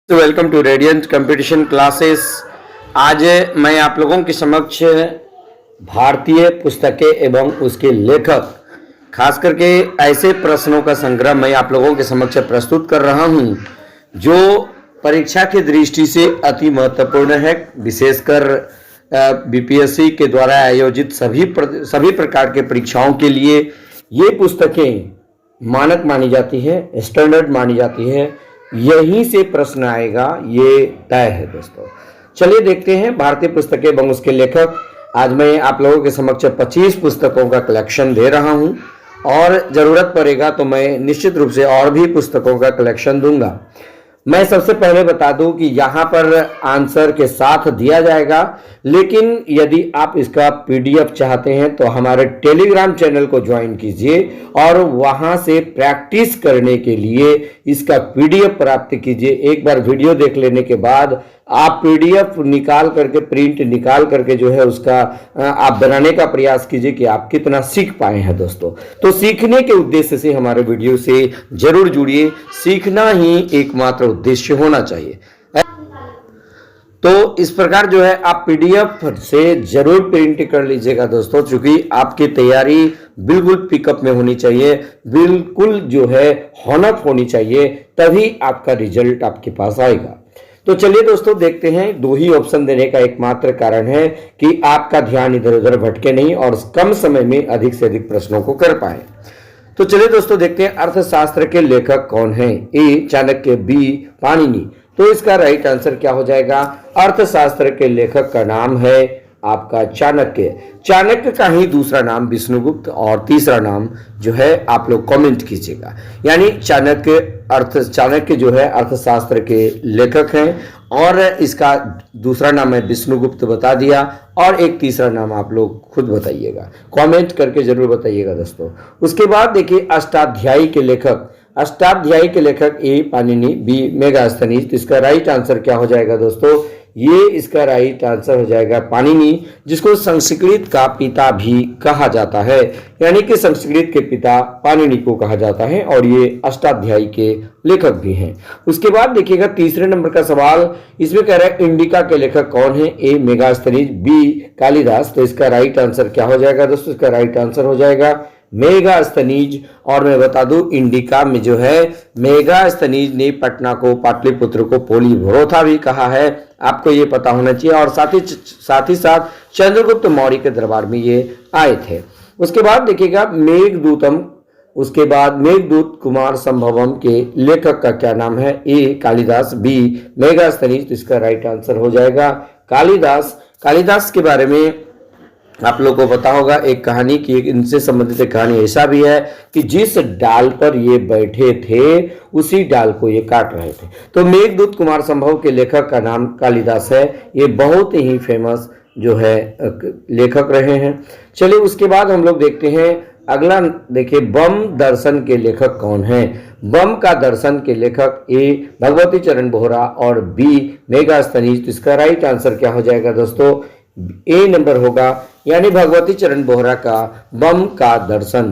तो welcome to radiant competition classes. आज मैं आप लोगों के समक्ष भारतीय पुस्तकें एवं उसके लेखक, खास करके ऐसे प्रश्नों का संग्रह मैं आप लोगों के समक्ष प्रस्तुत कर रहा हूं जो परीक्षा की दृष्टि से अति महत्वपूर्ण है। विशेषकर बीपीएससी के द्वारा आयोजित सभी प्रकार के परीक्षाओं के लिए ये पुस्तकें मानक मानी जाती है, स्टैंडर्ड मानी जाती है। यहीं से प्रश्न आएगा, ये तय है दोस्तों। चलिए देखते हैं भारतीय पुस्तकें एवं उसके लेखक। आज मैं आप लोगों के समक्ष 25 पुस्तकों का कलेक्शन दे रहा हूं और ज़रूरत पड़ेगा तो मैं निश्चित रूप से और भी पुस्तकों का कलेक्शन दूंगा। मैं सबसे पहले बता दूं कि यहाँ पर आंसर के साथ दिया जाएगा, लेकिन यदि आप इसका पीडीएफ चाहते हैं तो हमारे टेलीग्राम चैनल को ज्वाइन कीजिए और वहाँ से प्रैक्टिस करने के लिए इसका पीडीएफ प्राप्त कीजिए। एक बार वीडियो देख लेने के बाद आप पीडीएफ निकाल करके, प्रिंट निकाल करके जो है उसका आप बनाने का प्रयास कीजिए कि आप कितना सीख पाए हैं दोस्तों। तो सीखने के उद्देश्य से हमारे वीडियो से जरूर जुड़िए। सीखना ही एकमात्र उद्देश्य होना चाहिए। तो इस प्रकार जो है आप पीडीएफ से जरूर प्रिंट कर लीजिएगा दोस्तों, क्योंकि आपकी तैयारी बिल्कुल पिकअप में होनी चाहिए, बिल्कुल जो है हॉनअप होनी चाहिए, तभी आपका रिजल्ट आपके पास आएगा। तो चलिए दोस्तों देखते हैं। दो ही ऑप्शन देने का एकमात्र कारण है कि आपका ध्यान इधर उधर भटके नहीं और कम समय में अधिक से अधिक प्रश्नों को कर पाए। तो चलिए दोस्तों देखते हैं अर्थशास्त्र के लेखक कौन हैं। ए चाणक्य, बी पाणिनि। तो इसका राइट आंसर क्या हो जाएगा? अर्थशास्त्र के लेखक का नाम है आपका चाणक्य। चाणक्य का ही दूसरा नाम विष्णुगुप्त और तीसरा नाम जो है आप लोग कमेंट कीजिएगा। यानी चाणक्य जो है अर्थशास्त्र के लेखक हैं और इसका दूसरा नाम है विष्णुगुप्त बता दिया और एक तीसरा नाम आप लोग खुद बताइएगा, कमेंट करके जरूर बताइएगा दोस्तों। उसके बाद देखिए अष्टाध्यायी के लेखक। अष्टाध्यायी के लेखक ए पाणिनि, बी मेगास्थनीज। तो इसका राइट आंसर क्या हो जाएगा दोस्तों? ये इसका राइट आंसर हो जाएगा पाणिनि, जिसको संस्कृत का पिता भी कहा जाता है। यानी कि संस्कृत के पिता पाणिनि को कहा जाता है और ये अष्टाध्यायी के लेखक भी हैं। उसके बाद देखिएगा तीसरे नंबर का सवाल, इसमें कह रहा है इंडिका के लेखक कौन है? ए मेगास्थनीज, बी कालिदास। तो इसका राइट आंसर क्या हो जाएगा दोस्तों? इसका राइट आंसर हो जाएगा मेगास्थनीज। और मैं बता दूं इंडिका में जो है मेगास्थनीज ने पटना को, पाटलिपुत्र को पोलीभरोथा भी कहा है, आपको ये पता होना चाहिए। और साथ ही चंद्रगुप्त मौर्य के दरबार में ये आए थे। उसके बाद देखिएगा मेघदूतम। उसके बाद मेघदूत कुमार संभवम के लेखक का क्या नाम है? ए कालिदास, बी मेगास्थनीज। तो इसका राइट आंसर हो जाएगा कालिदास। कालिदास के बारे में आप लोगों को पता होगा एक कहानी की, इनसे संबंधित एक कहानी ऐसा भी है कि जिस डाल पर ये बैठे थे उसी डाल को ये काट रहे थे। तो मेघदूत कुमार संभव के लेखक का नाम कालिदास है। ये बहुत ही फेमस जो है लेखक रहे हैं। चलिए उसके बाद हम लोग देखते हैं अगला। देखिए बम दर्शन के लेखक कौन है? बम का दर्शन के लेखक ए भगवती चरण बोहरा और बी मेगास्थनीज। तो इसका राइट आंसर क्या हो जाएगा दोस्तों? ए नंबर होगा, यानी भगवती चरण बोहरा का बम का दर्शन,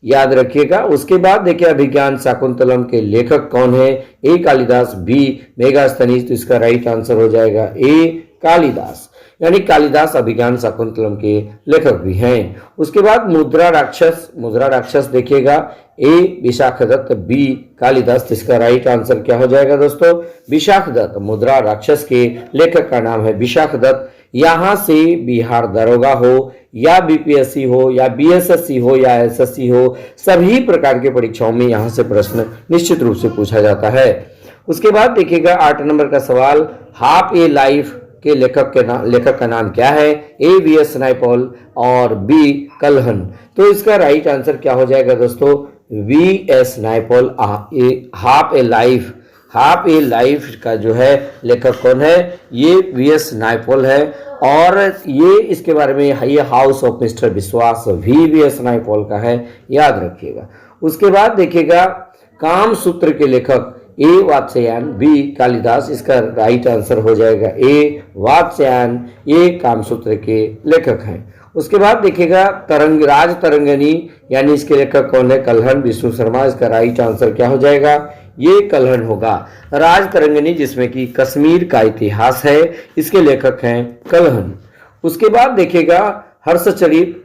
याद रखिएगा। उसके बाद देखिए अभिज्ञान शाकुंतलम के लेखक कौन है? ए कालिदास, बी मेगास्थनीज। तो इसका राइट आंसर हो जाएगा ए कालिदास, यानी कालिदास अभिज्ञान शाकुंतलम के लेखक भी हैं। उसके बाद मुद्रा राक्षस। मुद्रा राक्षस देखिएगा ए विशाखदत्त, बी कालिदास। तो इसका राइट आंसर क्या हो जाएगा दोस्तों? विशाखदत्त। मुद्रा राक्षस के लेखक का नाम है विशाखदत्त। यहां से बिहार दरोगा हो या बीपीएससी हो या बीएसएससी हो या एसएससी हो, सभी प्रकार के परीक्षाओं में यहां से प्रश्न निश्चित रूप से पूछा जाता है। उसके बाद देखिएगा 8 नंबर का सवाल, हाफ ए लाइफ के लेखक का नाम क्या है? ए वीएस नायपॉल और बी कल्हन। तो इसका राइट आंसर क्या हो जाएगा दोस्तों? V S Naipaul. Half a life का जो है लेखक कौन है? ये वीएस नायपॉल है और ये इसके बारे में ये हाउस ऑफ मिस्टर विश्वास भी वीएस नायपॉल का है, याद रखिएगा। उसके बाद देखिएगा कामसूत्र के लेखक ए वात्स्यायन, बी कालिदास। इसका राइट आंसर हो जाएगा ए वात्स्यायन, ये कामसूत्र के लेखक हैं। उसके बाद देखिएगा राज तरंगिणी, यानी इसके लेखक कौन है? कल्हण विष्णु शर्मा। इसका राइट आंसर क्या हो जाएगा? ये कलहन होगा। राज तरंगिणी जिसमें कि कश्मीर का इतिहास है, इसके लेखक हैं कलहन। उसके बाद देखिएगा हर्षचरित,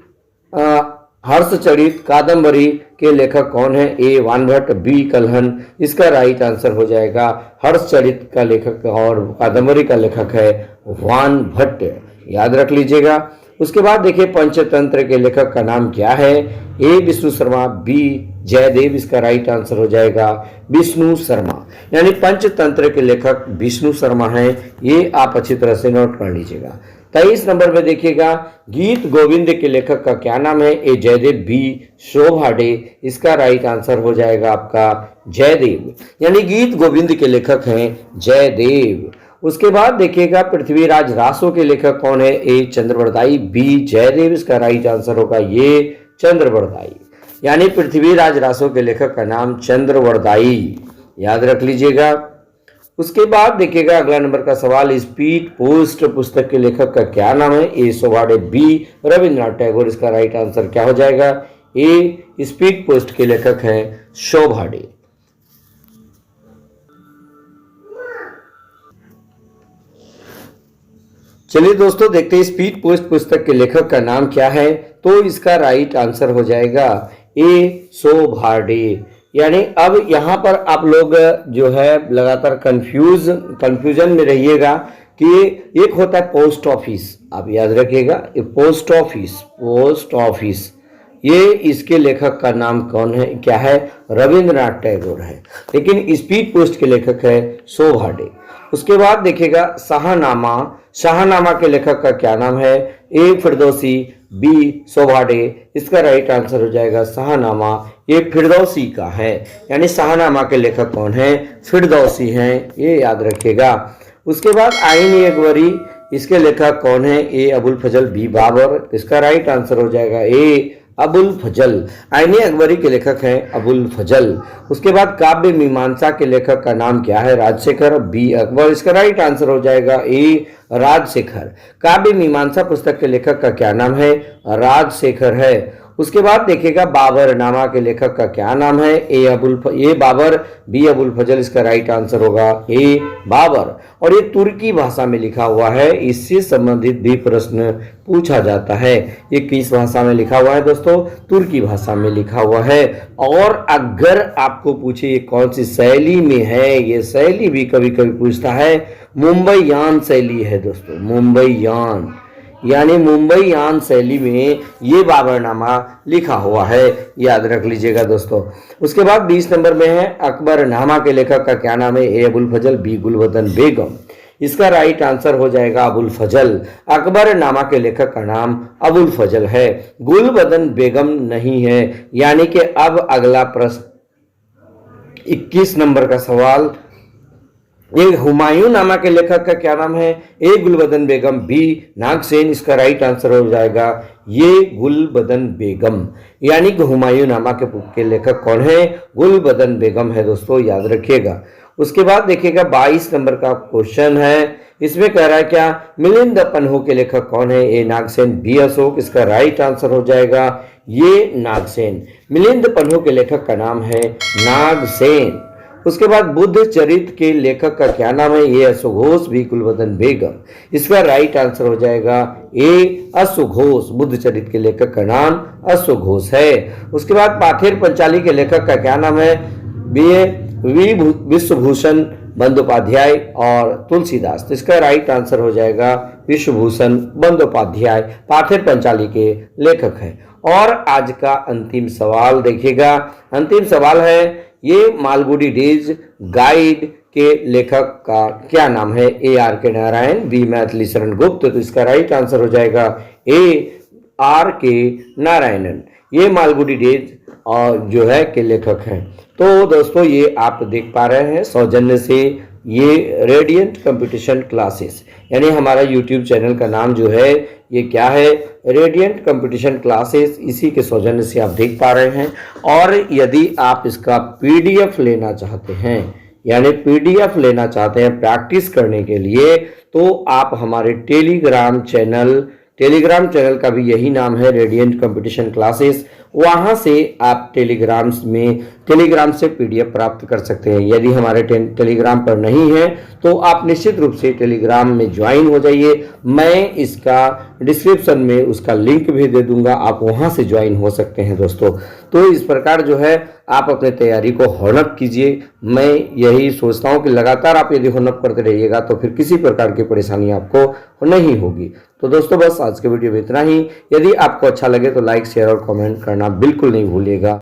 हर्षचरित कादम्बरी के लेखक कौन है? ए वानभट्ट, बी कलहन। इसका राइट आंसर हो जाएगा हर्षचरित का लेखक और कादम्बरी का लेखक है वानभट्ट, याद रख लीजिएगा। उसके बाद देखिए पंचतंत्र के लेखक का नाम क्या है? ए विष्णु शर्मा, बी जयदेव। इसका राइट आंसर हो जाएगा विष्णु शर्मा, यानी पंचतंत्र के लेखक विष्णु शर्मा हैं। ये आप अच्छी तरह से नोट कर लीजिएगा। 23 नंबर में देखिएगा गीत गोविंद के लेखक का क्या नाम है? ए जयदेव, बी शोभाडे। इसका राइट आंसर हो जाएगा आपका जयदेव, यानी गीत गोविंद के लेखक हैं जयदेव। उसके बाद देखिएगा पृथ्वीराज रासो के लेखक कौन है? ए चंद्रवरदाई, बी जयदेव। इसका राइट आंसर होगा ये चंद्रवरदाई, यानी पृथ्वीराज रासो के लेखक का नाम चंद्रवरदाई, याद रख लीजिएगा। उसके बाद देखिएगा अगला नंबर का सवाल, स्पीड पोस्ट पुस्तक के लेखक का क्या नाम है? ए शोभाडे, बी रविंद्रनाथ टैगोर। इसका राइट आंसर क्या हो जाएगा? ए स्पीड पोस्ट के लेखक हैं शोभाडे। चलिए दोस्तों देखते हैं स्पीड पोस्ट पुस्तक के लेखक का नाम क्या है। तो इसका राइट आंसर हो जाएगा ए शोभाडे, यानी अब यहाँ पर आप लोग जो है लगातार कंफ्यूजन में रहिएगा कि एक होता है पोस्ट ऑफिस, आप याद रखिएगा, पोस्ट ऑफिस ये इसके लेखक का नाम कौन है, क्या है? रविंद्रनाथ टैगोर है, लेकिन स्पीड पोस्ट के लेखक है शोभाडे। उसके बाद देखिएगा शाहनामा के लेखक का क्या नाम है? ए फिरदौसी, बी शोभाडे। इसका राइट आंसर हो जाएगा शाहनामा, ये फिरदौसी का है, यानी शाहनामा के लेखक कौन है? फिरदौसी हैं, ये याद रखिएगा। उसके बाद आईन अकबरी, इसके लेखक कौन है? ए अबुल फजल, बी बाबर। इसका राइट आंसर हो जाएगा ए अबुल फजल, आईन अकबरी के लेखक हैं अबुल फजल। उसके बाद काव्य मीमांसा के लेखक का नाम क्या है? राजशेखर, बी अकबर। इसका राइट आंसर हो जाएगा ए राजशेखर। काव्य मीमांसा पुस्तक के लेखक का क्या नाम है? राजशेखर है। उसके बाद देखिएगा बाबरनामा के लेखक का क्या नाम है? ए बाबर, बी अबुल फजल। इसका राइट आंसर होगा ए बाबर, और ये तुर्की भाषा में लिखा हुआ है, इससे संबंधित भी प्रश्न पूछा जाता है। ये किस भाषा में लिखा हुआ है दोस्तों? तुर्की भाषा में लिखा हुआ है। और अगर आपको पूछे ये कौन सी शैली में है, ये शैली भी कभी कभी पूछता है, मुंबईयान शैली है दोस्तों, मुंबईयान, यानी मुंबईयान शैली में ये बाबरनामा लिखा हुआ है, याद रख लीजिएगा दोस्तों। उसके बाद 20 नंबर में है अकबरनामा के लेखक का क्या नाम है? ए अबुल फजल, बी गुलबदन बेगम। इसका राइट आंसर हो जाएगा अबुल फजल। अकबरनामा के लेखक का नाम अबुल फजल है, गुलबदन बेगम नहीं है। यानी कि अब अगला प्रश्न 21 नंबर का सवाल, ये हुमायूं नामा के लेखक का क्या नाम है? ए गुलबदन बेगम, बी नागसेन। इसका राइट आंसर हो जाएगा ये गुलबदन बेगम, यानी कि हुमायूं नामा के लेखक कौन है? गुलबदन बेगम है दोस्तों, याद रखिएगा। उसके बाद देखिएगा 22 नंबर का क्वेश्चन है, इसमें कह रहा है क्या? मिलिंद पन्हू के लेखक कौन है? ए नागसेन, बी अशोक। इसका राइट आंसर हो जाएगा ये नागसेन। मिलिंद पन्हू के लेखक का नाम है नागसेन। उसके बाद बुद्ध चरित के लेखक का क्या नाम है? ए अशुघोष, बी गुलबदन बेगम। इसका राइट आंसर हो जाएगा ए अशुघोष। बुद्ध चरित के लेखक का नाम अशुघोष है। उसके बाद पाथेर पंचाली के लेखक का क्या नाम है? बी विश्वभूषण बंदोपाध्याय और तुलसीदास। तो इसका राइट आंसर हो जाएगा विश्वभूषण बंदोपाध्याय, पाथेर पंचाली के लेखक हैं। और आज का अंतिम सवाल देखिएगा, अंतिम सवाल है, ये मालगुडी डेज गाइड के लेखक का क्या नाम है? ए आर के नारायण, बी मैथिली शरण गुप्त। तो इसका राइट आंसर हो जाएगा ए आर के नारायणन। ये मालगुडी डेज और जो है के लेखक हैं। तो दोस्तों ये आप देख पा रहे हैं सौजन्य से ये रेडियंट कंपटीशन क्लासेस, यानी हमारा यूट्यूब चैनल का नाम जो है ये क्या है? Radiant competition classes. इसी के सौजन्य से आप देख पा रहे हैं। और यदि आप इसका पीडीएफ लेना चाहते हैं, यानी पीडीएफ लेना चाहते हैं प्रैक्टिस करने के लिए, तो आप हमारे टेलीग्राम चैनल का भी यही नाम है, रेडियंट कंपटीशन क्लासेस। वहां से आप टेलीग्राम से पीडीएफ प्राप्त कर सकते हैं। यदि हमारे टेलीग्राम पर नहीं है तो आप निश्चित रूप से टेलीग्राम में ज्वाइन हो जाइए। मैं इसका डिस्क्रिप्शन में उसका लिंक भी दे दूंगा, आप वहां से ज्वाइन हो सकते हैं दोस्तों। तो इस प्रकार जो है आप अपने तैयारी को हॉनअप कीजिए। मैं यही सोचता हूं कि लगातार आप यदि हॉनअप करते रहिएगा तो फिर किसी प्रकार की परेशानी आपको नहीं होगी। तो दोस्तों बस आज के वीडियो में इतना ही। यदि आपको अच्छा लगे तो लाइक, शेयर और कमेंट करना बिल्कुल नहीं भूलिएगा।